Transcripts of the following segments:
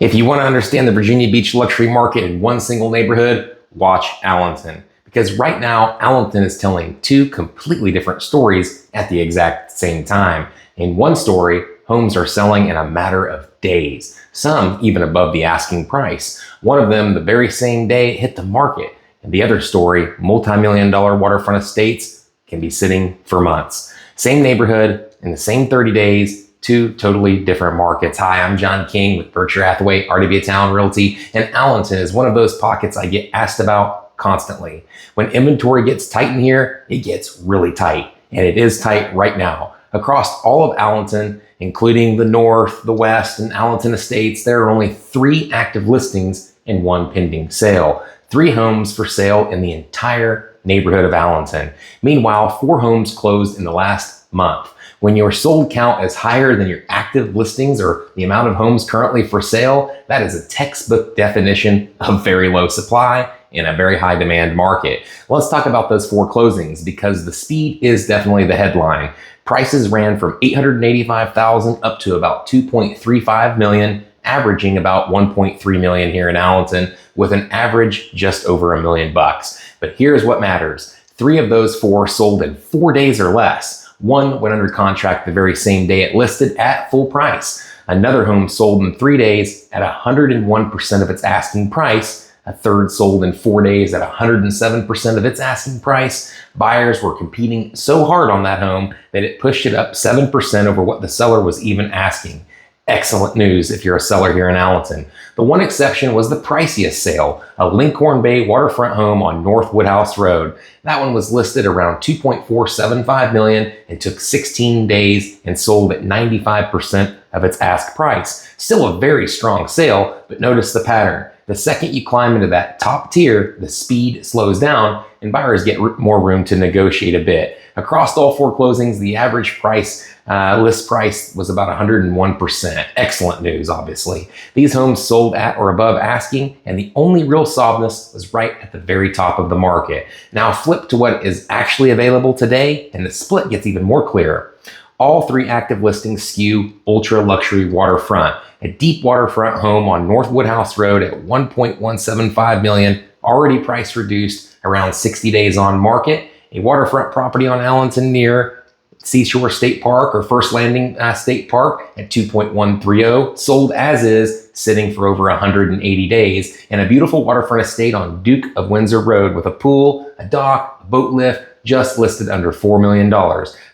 If you want to understand the Virginia Beach luxury market in one single neighborhood, watch Allenton. Because right now, Allenton is telling two completely different stories at the exact same time. In one story, homes are selling in a matter of days, some even above the asking price. One of them, the very same day it hit the market. And the other story, multi-million-dollar waterfront estates, can be sitting for months. Same neighborhood, in the same 30 days, two totally different markets. Hi, I'm John King with Berkshire Hathaway, RDB Town Realty, and Allenton is one of those pockets I get asked about constantly. When inventory gets tight in here, it gets really tight, and it is tight right now. Across all of Allenton, including the North, the West, and Allenton Estates, there are only 3 active listings and 1 pending sale. 3 homes for sale in the entire neighborhood of Allenton. Meanwhile, 4 homes closed in the last month. When your sold count is higher than your active listings or the amount of homes currently for sale, that is a textbook definition of very low supply in a very high demand market. Let's talk about those 4 closings because the speed is definitely the headline. Prices ran from $885,000 up to about $2.35 million, averaging about $1.3 million here in Allenton, with an average just over $1 million. But here's what matters. 3 of those 4 sold in 4 days or less. 1 went under contract the very same day it listed at full price. Another home sold in 3 days at 101% of its asking price. A third sold in 4 days at 107% of its asking price. Buyers were competing so hard on that home that it pushed it up 7% over what the seller was even asking. Excellent news if you're a seller here in Allenton. The one exception was the priciest sale, a Lincoln Bay waterfront home on North Woodhouse Road. That one was listed around $2.475 million and took 16 days and sold at 95% of its ask price. Still a very strong sale, but notice the pattern. The second you climb into that top tier, the speed slows down and buyers get more room to negotiate a bit. Across all 4 closings, the average price, list price was about 101%. Excellent news, obviously. These homes sold at or above asking, and the only real softness was right at the very top of the market. Now flip to what is actually available today, and the split gets even more clear. All 3 active listings skew ultra luxury waterfront. A deep waterfront home on North Woodhouse Road at $1.175 million, already price reduced, around 60 days on market. A waterfront property on Allenton near Seashore State Park or First Landing State Park at $2.130, sold as is, sitting for over 180 days. And a beautiful waterfront estate on Duke of Windsor Road with a pool, a dock, a boat lift, just listed under $4 million.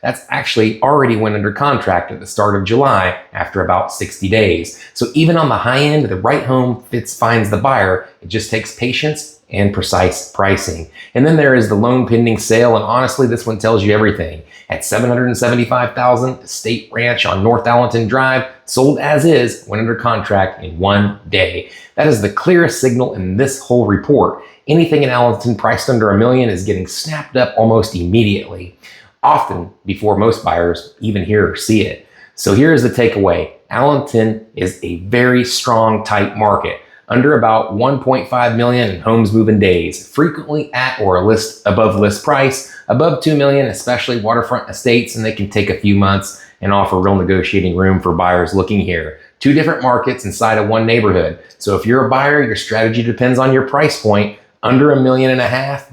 That's actually already went under contract at the start of July after about 60 days. So even on the high end, the right home finds the buyer. It just takes patience and precise pricing. And then there is the loan pending sale, and honestly, this one tells you everything. At $775,000, Estate Ranch on North Allenton Drive, sold as is, went under contract in 1 day. That is the clearest signal in this whole report. Anything in Allenton priced under $1 million is getting snapped up almost immediately, often before most buyers even hear or see it. So here's the takeaway. Allenton is a very strong, tight market. Under about 1.5 million in homes moving days, frequently at or above list price, above 2 million, especially waterfront estates, and they can take a few months and offer real negotiating room for buyers looking here. 2 different markets inside of 1 neighborhood. So if you're a buyer, your strategy depends on your price point. Under $1.5 million,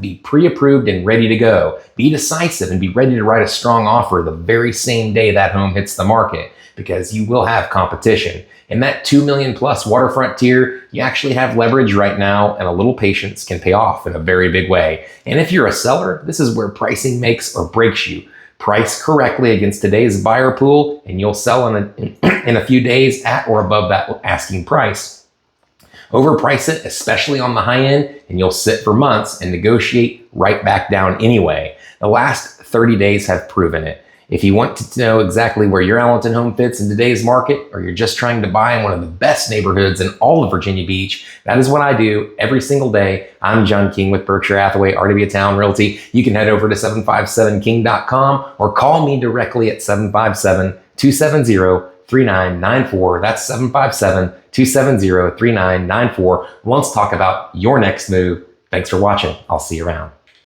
be pre-approved and ready to go. Be decisive and be ready to write a strong offer the very same day that home hits the market, because you will have competition. In that 2 million plus waterfront tier, you actually have leverage right now, and a little patience can pay off in a very big way. And if you're a seller, this is where pricing makes or breaks you. Price correctly against today's buyer pool, and you'll sell in a few days at or above that asking price. Overprice it, especially on the high end, and you'll sit for months and negotiate right back down anyway. The last 30 days have proven it. If you want to know exactly where your Allenton home fits in today's market, or you're just trying to buy in one of the best neighborhoods in all of Virginia Beach, that is what I do every single day. I'm John King with Berkshire Hathaway, RDB Town Realty. You can head over to 757king.com or call me directly at 757-270-3994. That's 757-270-3994. Let's talk about your next move. Thanks for watching. I'll see you around.